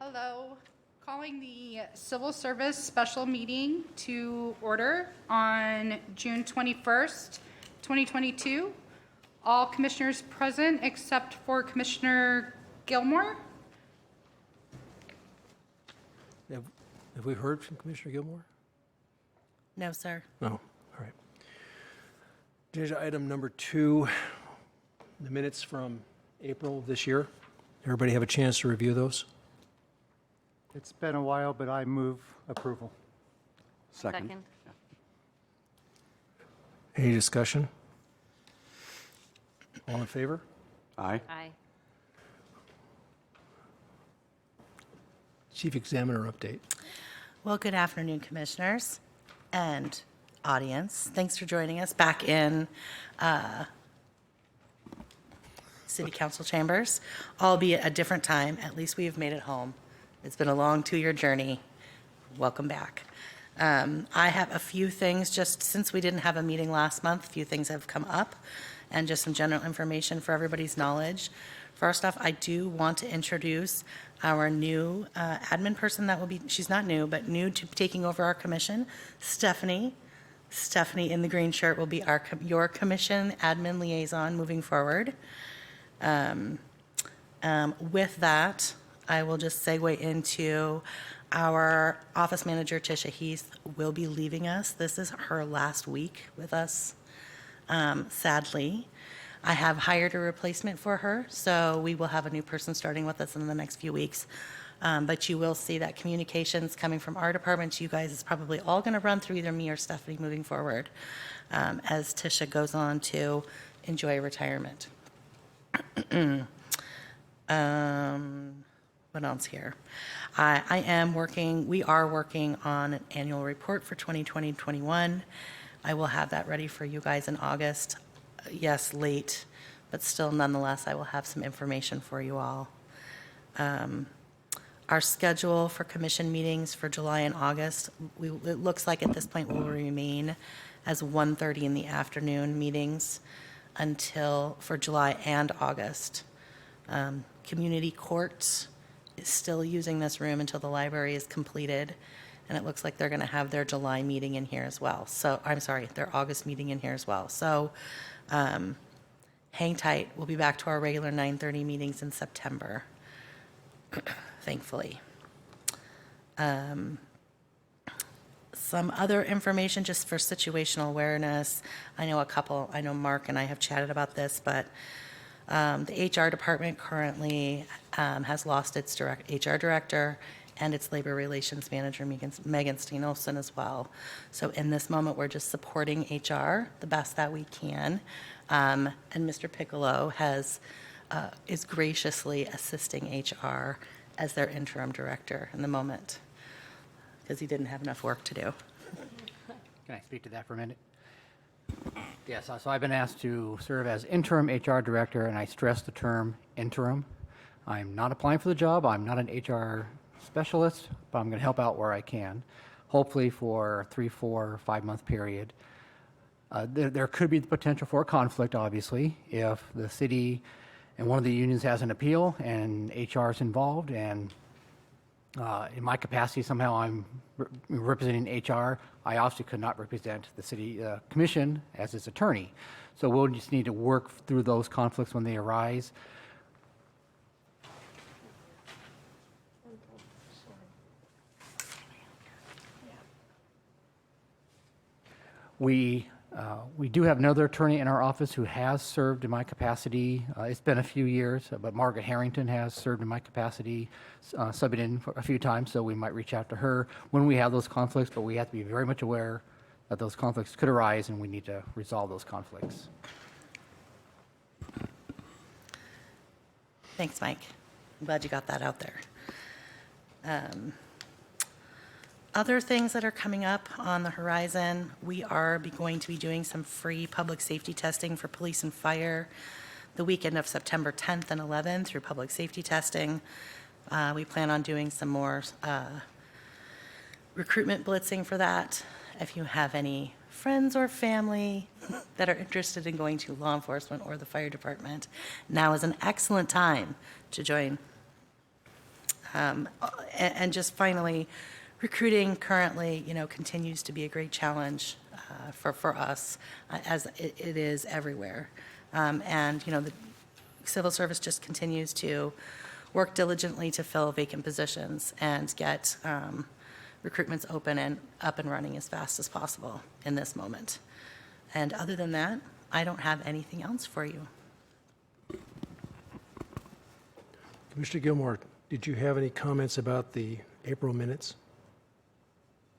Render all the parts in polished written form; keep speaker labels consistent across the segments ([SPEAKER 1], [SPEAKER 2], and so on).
[SPEAKER 1] Hello. Calling the Civil Service Special Meeting to order on June 21st, 2022. All commissioners present except for Commissioner Gilmore.
[SPEAKER 2] Have we heard from Commissioner Gilmore?
[SPEAKER 3] No, sir.
[SPEAKER 2] No. All right. Agenda item number 2, the minutes from April of this year. Everybody have a chance to review those?
[SPEAKER 4] It's been a while, but I move approval.
[SPEAKER 5] Second.
[SPEAKER 2] Any discussion? All in favor?
[SPEAKER 5] Aye.
[SPEAKER 3] Aye.
[SPEAKER 2] Chief Examiner update.
[SPEAKER 3] Well, good afternoon, commissioners and audience. Thanks for joining us back in City Council chambers, albeit a different time. At least we have made it home. It's been a long 2-year journey. Welcome back. I have a few things, just since we didn't have a meeting last month, a few things have come up, and just some general information for everybody's knowledge. First off, I do want to introduce our new admin person that will be, she's not new, but new to taking over our commission, Stephanie. Stephanie in the green shirt will be your commission admin liaison moving forward. With that, I will just segue into our office manager, Tisha Heath, will be leaving us. This is her last week with us, sadly. I have hired a replacement for her, so we will have a new person starting with us in the next few weeks. But you will see that communications coming from our department to you guys is probably all going to run through either me or Stephanie moving forward as Tisha goes on to enjoy retirement. What else here? We are working on an annual report for 2020-21. I will have that ready for you guys in August. Yes, late, but still nonetheless, I will have some information for you all. Our schedule for commission meetings for July and August, it looks like at this point will remain as 1:30 in the afternoon meetings for July and August. Community courts is still using this room until the library is completed, and it looks like they're going to have their July meeting in here as well. So, I'm sorry, their August meeting in here as well. So, hang tight. We'll be back to our regular 9:30 meetings in September, thankfully. Some other information just for situational awareness. I know Mark and I have chatted about this, but the HR department currently has lost its HR director and its labor relations manager, Megan Steenolson, as well. So in this moment, we're just supporting HR the best that we can. And Mr. Piccolo is graciously assisting HR as their interim director in the moment because he didn't have enough work to do.
[SPEAKER 6] Can I speak to that for a minute? Yes, so I've been asked to serve as interim HR director, and I stress the term interim. I'm not applying for the job. I'm not an HR specialist, but I'm going to help out where I can, hopefully for a 3, 4, 5-month period. There could be the potential for a conflict, obviously, if the city and one of the unions has an appeal and HR is involved, and in my capacity, somehow I'm representing HR. I obviously could not represent the city commission as its attorney. So we'll just need to work through those conflicts when they arise. We do have another attorney in our office who has served in my capacity. It's been a few years, but Margaret Harrington has served in my capacity, subbing in for a few times, so we might reach out to her when we have those conflicts, but we have to be very much aware that those conflicts could arise and we need to resolve those conflicts.
[SPEAKER 3] Thanks, Mike. I'm glad you got that out there. Other things that are coming up on the horizon, we are going to be doing some free public safety testing for police and fire the weekend of September 10th and 11th through public safety testing. We plan on doing some more recruitment blitzing for that. If you have any friends or family that are interested in going to law enforcement or the fire department, now is an excellent time to join And just finally, recruiting currently, continues to be a great challenge for us, as it is everywhere. And, the civil service just continues to work diligently to fill vacant positions and get recruitments open and up and running as fast as possible in this moment. And other than that, I don't have anything else for you.
[SPEAKER 2] Commissioner Gilmore, did you have any comments about the April minutes?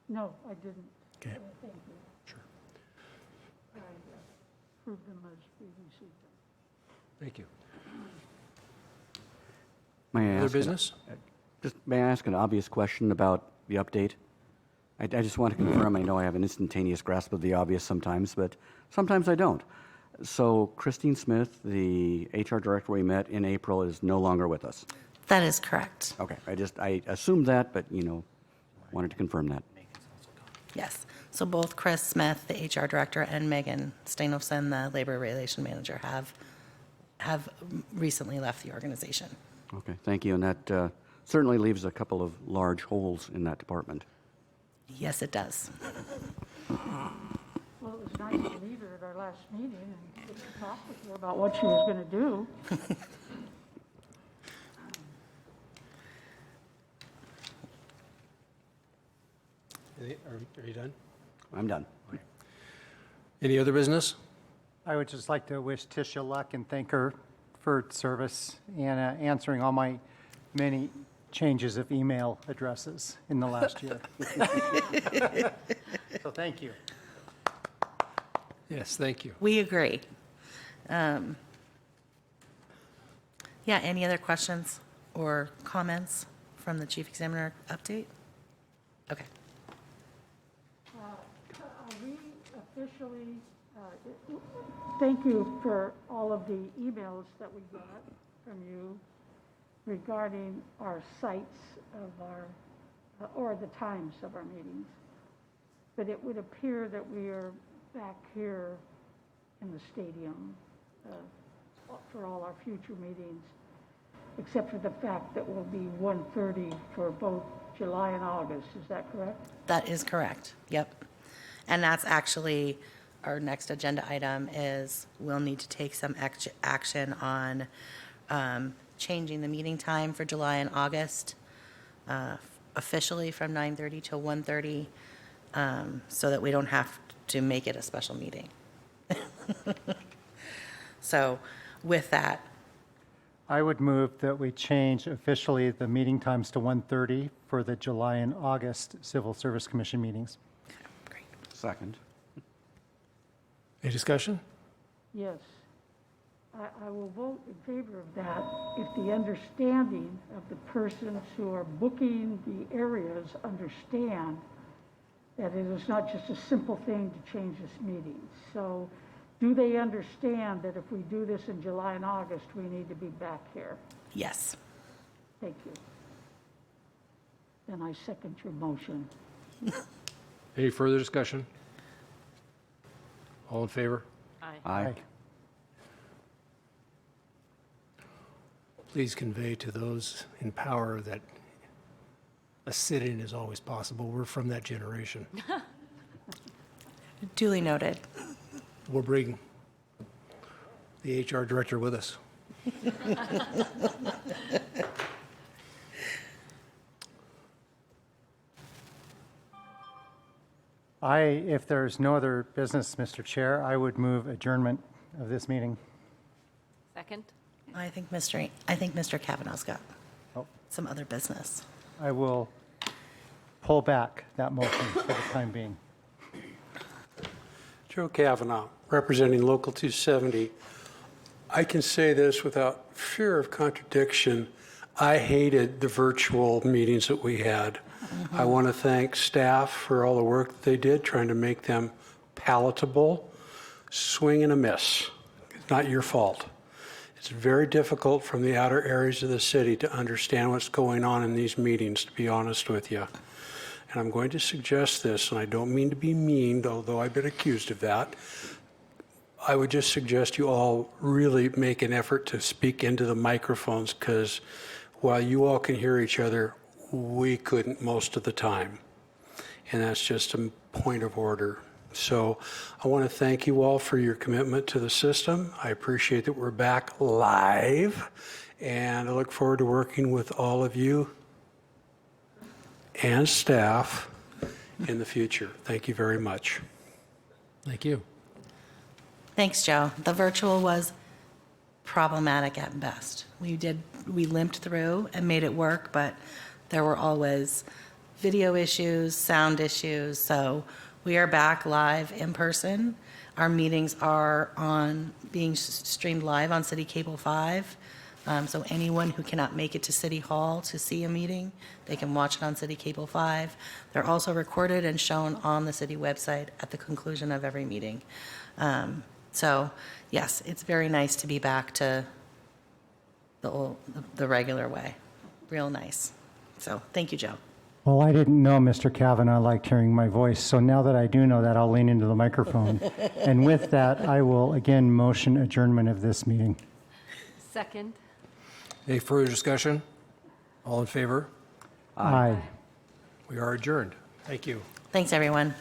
[SPEAKER 7] No, I didn't.
[SPEAKER 2] Okay.
[SPEAKER 7] Thank you.
[SPEAKER 2] Sure.
[SPEAKER 7] I approved them as we received them.
[SPEAKER 2] Thank you.
[SPEAKER 5] May I
[SPEAKER 2] Other
[SPEAKER 5] ask?
[SPEAKER 2] business?
[SPEAKER 5] May I ask an obvious question about the update? I just want to confirm, I know I have an instantaneous grasp of the obvious sometimes, but sometimes I don't. So Christine Smith, the HR director we met in April, is no longer with us.
[SPEAKER 3] That is correct.
[SPEAKER 5] Okay, I assumed that, but, wanted to confirm that.
[SPEAKER 3] Yes. So both Chris Smith, the HR director, and Megan Steinofsen, the labor relation manager, have recently left the organization.
[SPEAKER 5] Okay, thank you. And that certainly leaves a couple of large holes in that department.
[SPEAKER 3] Yes, it does.
[SPEAKER 7] Well, it was nice to meet her at our last meeting and get to talk with her about what she was going to do.
[SPEAKER 2] Are you done?
[SPEAKER 5] I'm done.
[SPEAKER 2] Any other business?
[SPEAKER 4] I would just like to wish Tisha luck and thank her for service and answering all my many changes of email addresses in the last year. So thank you.
[SPEAKER 2] Yes, thank you.
[SPEAKER 3] We agree. Yeah, any other questions or comments from the chief examiner update? Okay.
[SPEAKER 7] Are we officially, thank you for all of the emails that we got from you regarding our sites of our, or the times of our meetings. But it would appear that we are back here in the stadium for all our future meetings, except for the fact that we'll be 1:30 for both July and August. Is that correct?
[SPEAKER 3] That is correct. Yep. And that's actually our next agenda item is we'll need to take some action on changing the meeting time for July and August officially from 9:30 to 1:30 so that we don't have to make it a special meeting. So with that,
[SPEAKER 4] I would move that we change officially the meeting times to 1:30 for the July and August Civil Service Commission meetings.
[SPEAKER 3] great.
[SPEAKER 5] Second.
[SPEAKER 2] Any discussion?
[SPEAKER 7] Yes. I will vote in favor of that if the understanding of the persons who are booking the areas understand that it is not just a simple thing to change this meeting. So do they understand that if we do this in July and August, we need to be back here?
[SPEAKER 3] Yes.
[SPEAKER 7] Thank you. Then I second your motion.
[SPEAKER 2] Any further discussion? All in favor?
[SPEAKER 5] Aye.
[SPEAKER 2] Please convey to those in power that a sit-in is always possible. We're from that generation.
[SPEAKER 3] Duly noted.
[SPEAKER 2] We'll bring the HR director with us.
[SPEAKER 4] If there's no other business, Mr. Chair, I would move adjournment of this meeting.
[SPEAKER 8] Second?
[SPEAKER 3] I think Mr. Kavanaugh's got
[SPEAKER 4] Oh.
[SPEAKER 3] some other business.
[SPEAKER 4] I will pull back that motion for the time being.
[SPEAKER 9] Joe Kavanaugh, representing Local 270. I can say this without fear of contradiction. I hated the virtual meetings that we had. I want to thank staff for all the work that they did, trying to make them palatable. Swing and a miss. It's not your fault. It's very difficult from the outer areas of the city to understand what's going on in these meetings, to be honest with you. And I'm going to suggest this, and I don't mean to be mean, although I've been accused of that. I would just suggest you all really make an effort to speak into the microphones, because while you all can hear each other, we couldn't most of the time. And that's just a point of order. So I want to thank you all for your commitment to the system. I appreciate that we're back live, and I look forward to working with all of you and staff in the future. Thank you very much.
[SPEAKER 2] Thank you.
[SPEAKER 3] Thanks, Joe. The virtual was problematic at best. We limped through and made it work, but there were always video issues, sound issues, so we are back live in person. Our meetings are being streamed live on City Cable 5. So anyone who cannot make it to City Hall to see a meeting, they can watch it on City Cable 5. They're also recorded and shown on the city website at the conclusion of every meeting. So yes, it's very nice to be back to the regular way. Real nice. So thank you, Joe.
[SPEAKER 4] Well, I didn't know Mr. Kavanaugh liked hearing my voice, so now that I do know that, I'll lean into the microphone. And with that, I will again motion adjournment of this meeting.
[SPEAKER 8] Second.
[SPEAKER 2] Any further discussion? All in favor?
[SPEAKER 4] Aye.
[SPEAKER 2] We are adjourned. Thank you.
[SPEAKER 3] Thanks, everyone.